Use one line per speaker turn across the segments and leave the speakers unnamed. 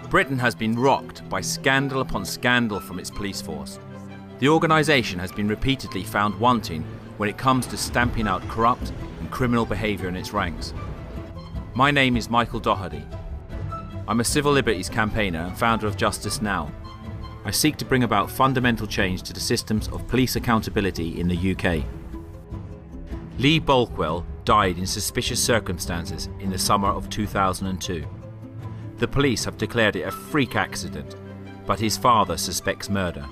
Britain has been rocked by scandal upon scandal from its police force. The organisation has been repeatedly found wanting when it comes to stamping out corrupt and criminal behaviour in its ranks. My name is Michael Doherty. I'm a civil liberties campaigner and founder of Justice Now. I seek to bring about fundamental change to the systems of police accountability in the UK. Lee Balkwell died in suspicious circumstances in the summer of 2002. The police have declared it a freak accident, but his father suspects murder.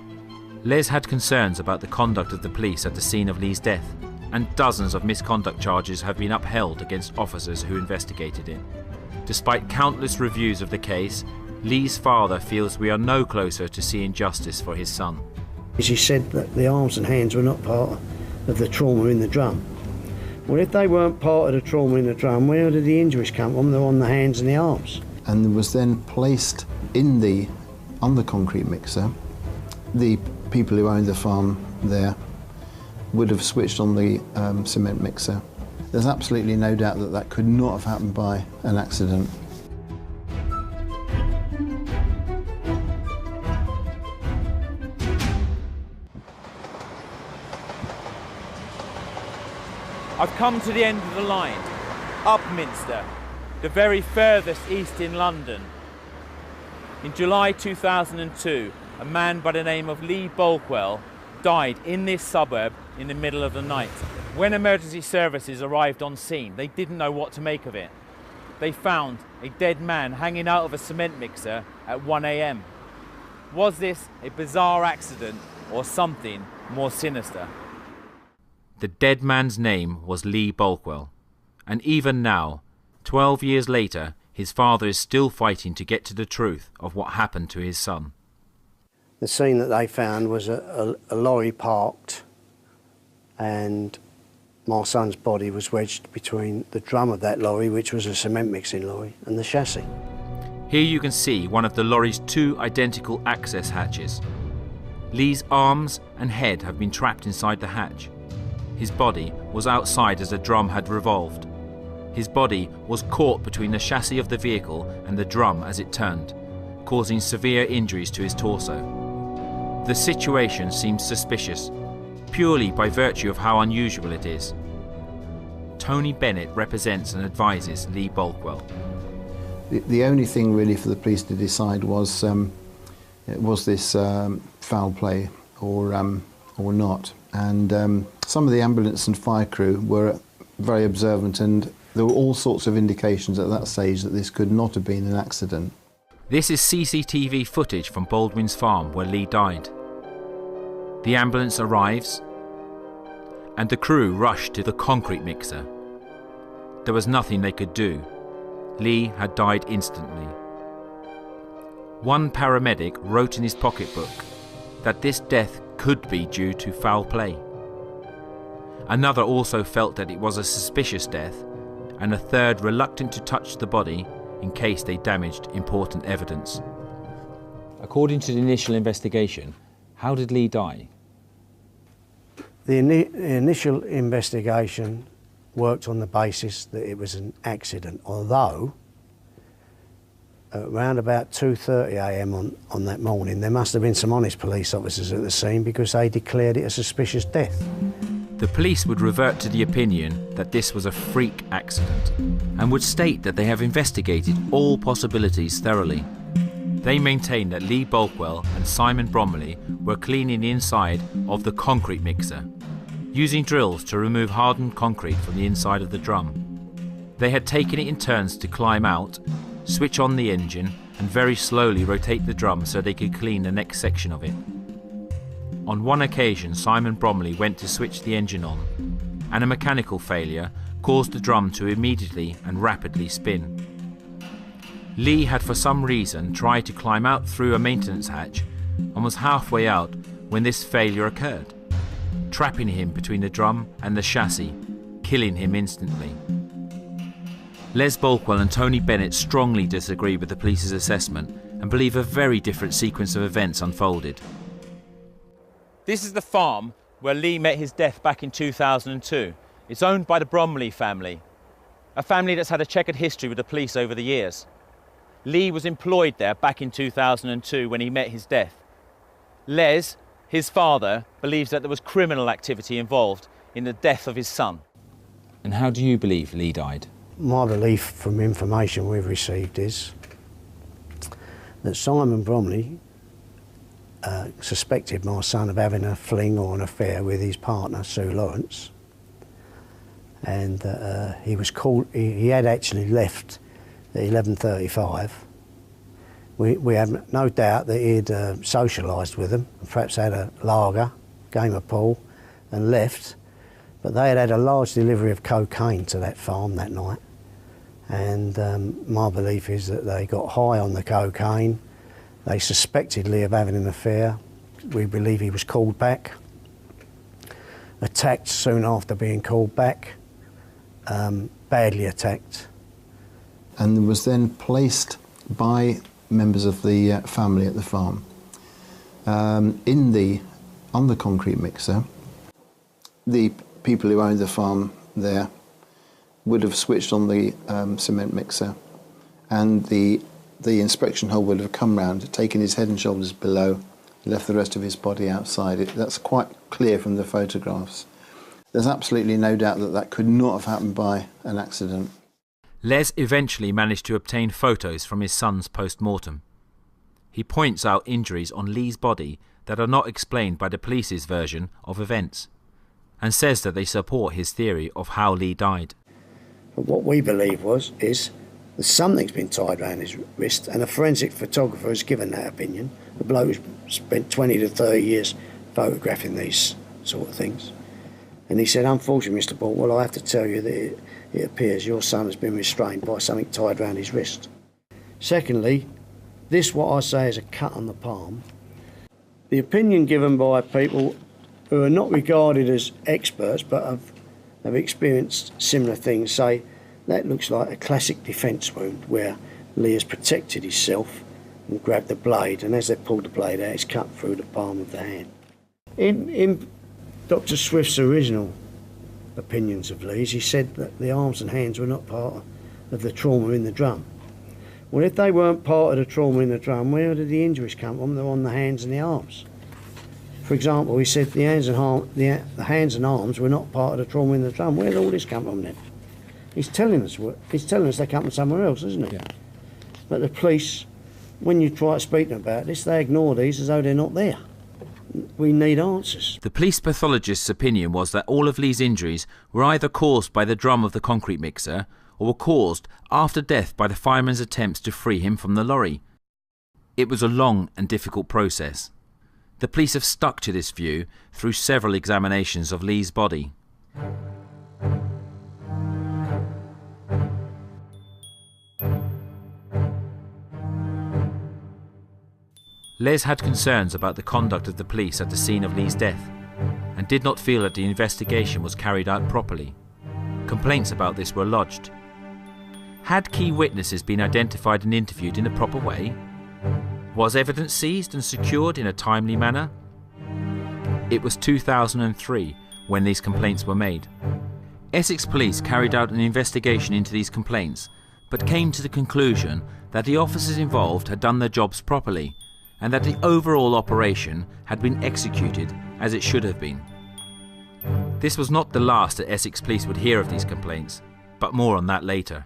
Les had concerns about the conduct of the police at the scene of Lee's death, and dozens of misconduct charges have been upheld against officers who investigated it. Despite countless reviews of the case, Lee's father feels we are no closer to seeing justice for his son.
He said that the arms and hands were not part of the trauma in the drum. Well, if they weren't part of the trauma in the drum, where did the injuries come from? They're on the hands and the arms.
And was then placed on the concrete mixer. The people who owned the farm there would have switched on the cement mixer. There's absolutely no doubt that that could not have happened by an accident.
I've come to the end of the line, Upminster, the very furthest east in London. In July 2002, a man by the name of Lee Balkwell died in this suburb in the middle of the night. When emergency services arrived on scene, they didn't know what to make of it. They found a dead man hanging out of a cement mixer at 1 AM. Was this a bizarre accident or something more sinister? The dead man's name was Lee Balkwell, and even now, 12 years later, his father is still fighting to get to the truth of what happened to his son.
The scene that they found was a lorry parked, and my son's body was wedged between the drum of that lorry, which was a cement mixing lorry, and the chassis.
Here you can see one of the lorry's two identical access hatches. Lee's arms and head have been trapped inside the hatch. His body was outside as the drum had revolved. His body was caught between the chassis of the vehicle and the drum as it turned, causing severe injuries to his torso. The situation seems suspicious, purely by virtue of how unusual it is. Tony Bennett represents and advises Lee Balkwell.
The only thing really for the police to decide was this foul play or not. And some of the ambulance and fire crew were very observant, and there were all sorts of indications at that stage that this could not have been an accident.
This is CCTV footage from Baldwin's farm where Lee died. The ambulance arrives and the crew rush to the concrete mixer. There was nothing they could do. Lee had died instantly. One paramedic wrote in his pocketbook that this death could be due to foul play. Another also felt that it was a suspicious death, and a third reluctant to touch the body in case they damaged important evidence. According to the initial investigation, how did Lee die?
The initial investigation worked on the basis that it was an accident, although around about 2:30 AM on that morning, there must have been some honest police officers at the scene because they declared it a suspicious death.
The police would revert to the opinion that this was a freak accident and would state that they have investigated all possibilities thoroughly. They maintain that Lee Balkwell and Simon Bromley were cleaning the inside of the concrete mixer, using drills to remove hardened concrete from the inside of the drum. They had taken it in turns to climb out, switch on the engine, and very slowly rotate the drum so they could clean the next section of it. On one occasion, Simon Bromley went to switch the engine on, and a mechanical failure caused the drum to immediately and rapidly spin. Lee had for some reason tried to climb out through a maintenance hatch and was halfway out when this failure occurred, trapping him between the drum and the chassis, killing him instantly. Les Balkwell and Tony Bennett strongly disagree with the police's assessment and believe a very different sequence of events unfolded. This is the farm where Lee met his death back in 2002. It's owned by the Bromley family. a family that's had a checkered history with the police over the years. Lee was employed there back in 2002 when he met his death. Les, his father, believes that there was criminal activity involved in the death of his son. And how do you believe Lee died?
My belief from information we've received is that Simon Bromley suspected my son of having a fling or an affair with his partner, Sue Lawrence. And he was called, he had actually left at 11:35. We have no doubt that he'd socialised with them, and perhaps had a lager, game of pool, and left. But they had had a large delivery of cocaine to that farm that night. And my belief is that they got high on the cocaine. They suspected Lee of having an affair. We believe he was called back, attacked soon after being called back, badly attacked.
And was then placed by members of the family at the farm on the concrete mixer. The people who owned the farm there would have switched on the cement mixer, and the inspection hole would have come round, taken his head and shoulders below, left the rest of his body outside. That's quite clear from the photographs. There's absolutely no doubt that that could not have happened by an accident.
Les eventually managed to obtain photos from his son's post-mortem. He points out injuries on Lee's body that are not explained by the police's version of events, and says that they support his theory of how Lee died.
But what we believe is that something's been tied around his wrist, and a forensic photographer has given that opinion. The bloke who's spent 20 to 30 years photographing these sort of things. And he said, unfortunately, Mr. Balkwell, I have to tell you that it appears your son has been restrained by something tied around his wrist. Secondly, this, what I say, is a cut on the palm. The opinion given by people who are not regarded as experts but have experienced similar things say that looks like a classic defence wound where Lee has protected himself and grabbed the blade, and as they pulled the blade out, it's cut through the palm of the hand. In Dr. Swift's original opinions of Lee's, he said that the arms and hands were not part of the trauma in the drum. Well, if they weren't part of the trauma in the drum, where did the injuries come from? They're on the hands and the arms. For example, he said the hands and arms were not part of the trauma in the drum. Where did all this come from then? He's telling us they come from somewhere else, isn't he? Yeah. But the police, when you try to speak to them about this, they ignore these as though they're not there. We need answers.
The police pathologist's opinion was that all of Lee's injuries were either caused by the drum of the concrete mixer or were caused after death by the fireman's attempts to free him from the lorry. It was a long and difficult process. The police have stuck to this view through several examinations of Lee's body. Les had concerns about the conduct of the police at the scene of Lee's death and did not feel that the investigation was carried out properly. Complaints about this were lodged. Had key witnesses been identified and interviewed in a proper way? Was evidence seized and secured in a timely manner? It was 2003 when these complaints were made. Essex Police carried out an investigation into these complaints, but came to the conclusion that the officers involved had done their jobs properly and that the overall operation had been executed as it should have been. This was not the last that Essex Police would hear of these complaints, but more on that later.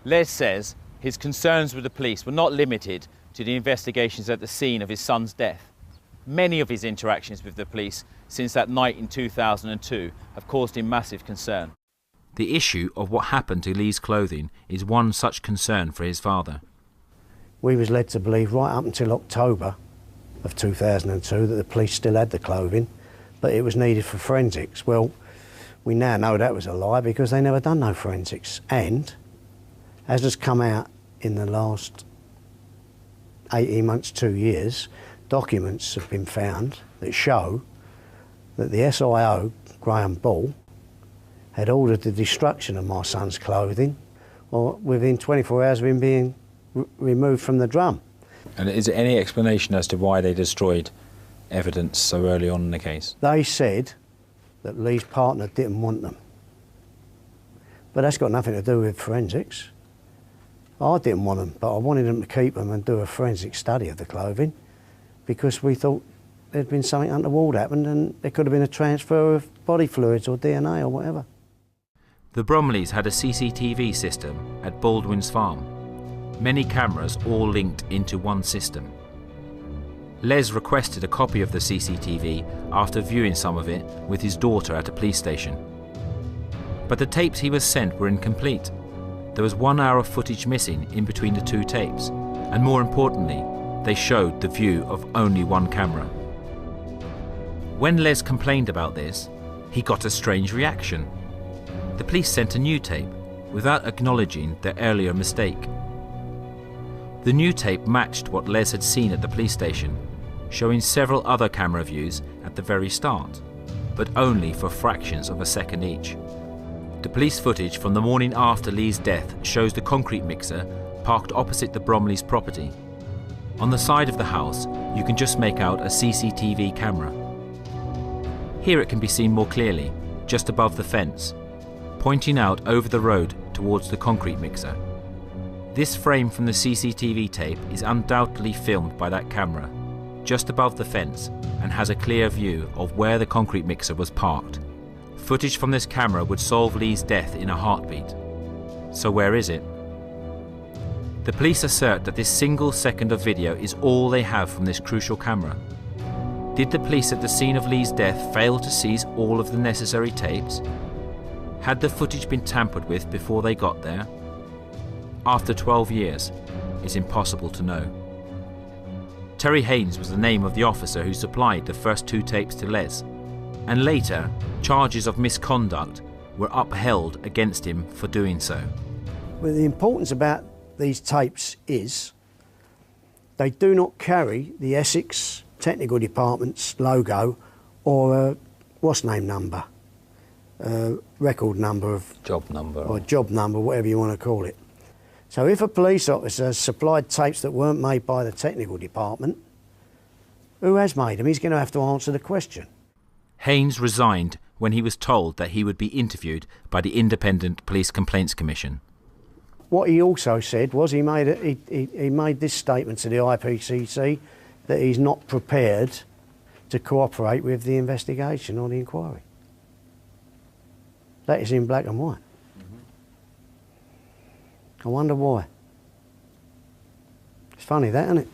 Les says his concerns with the police were not limited to the investigations at the scene of his son's death. Many of his interactions with the police since that night in 2002 have caused him massive concern. The issue of what happened to Lee's clothing is one such concern for his father.
We was led to believe right up until October of 2002 that the police still had the clothing, but it was needed for forensics. Well, we now know that was a lie because they never done no forensics. And, as has come out in the last 18 months, 2 years, documents have been found that show that the SIO, Graham Ball, had ordered the destruction of my son's clothing or within 24 hours of him being removed from the drum.
And is there any explanation as to why they destroyed evidence so early on in the case?
They said that Lee's partner didn't want them. But that's got nothing to do with forensics. I didn't want them, but I wanted them to keep them and do a forensic study of the clothing, because we thought there'd been something untoward happened and there could have been a transfer of body fluids or DNA or whatever.
The Bromleys had a CCTV system at Baldwin's farm. Many cameras all linked into one system. Les requested a copy of the CCTV after viewing some of it with his daughter at a police station. But the tapes he was sent were incomplete. There was 1 hour of footage missing in between the two tapes, and more importantly, they showed the view of only one camera. When Les complained about this, he got a strange reaction. The police sent a new tape without acknowledging their earlier mistake. The new tape matched what Les had seen at the police station, showing several other camera views at the very start, but only for fractions of a second each. The police footage from the morning after Lee's death shows the concrete mixer parked opposite the Bromleys' property. On the side of the house, you can just make out a CCTV camera. Here it can be seen more clearly, just above the fence, pointing out over the road towards the concrete mixer. This frame from the CCTV tape is undoubtedly filmed by that camera, just above the fence, and has a clear view of where the concrete mixer was parked. Footage from this camera would solve Lee's death in a heartbeat. So where is it? The police assert that this single second of video is all they have from this crucial camera. Did the police at the scene of Lee's death fail to seize all of the necessary tapes? Had the footage been tampered with before they got there? After 12 years, it's impossible to know. Terry Haynes was the name of the officer who supplied the first two tapes to Les, and later charges of misconduct were upheld against him for doing so.
Well, the importance about these tapes is they do not carry the Essex Technical Department's logo or a what's-name number, record number of...
Job number.
Or job number, whatever you want to call it. So if a police officer supplied tapes that weren't made by the technical department, who has made them? He's going to have to answer the question.
Haynes resigned when he was told that he would be interviewed by the Independent Police Complaints Commission.
What he also said was he made this statement to the IPCC that he's not prepared to cooperate with the investigation or the inquiry. That is in black and white. I wonder why. It's funny that, isn't it?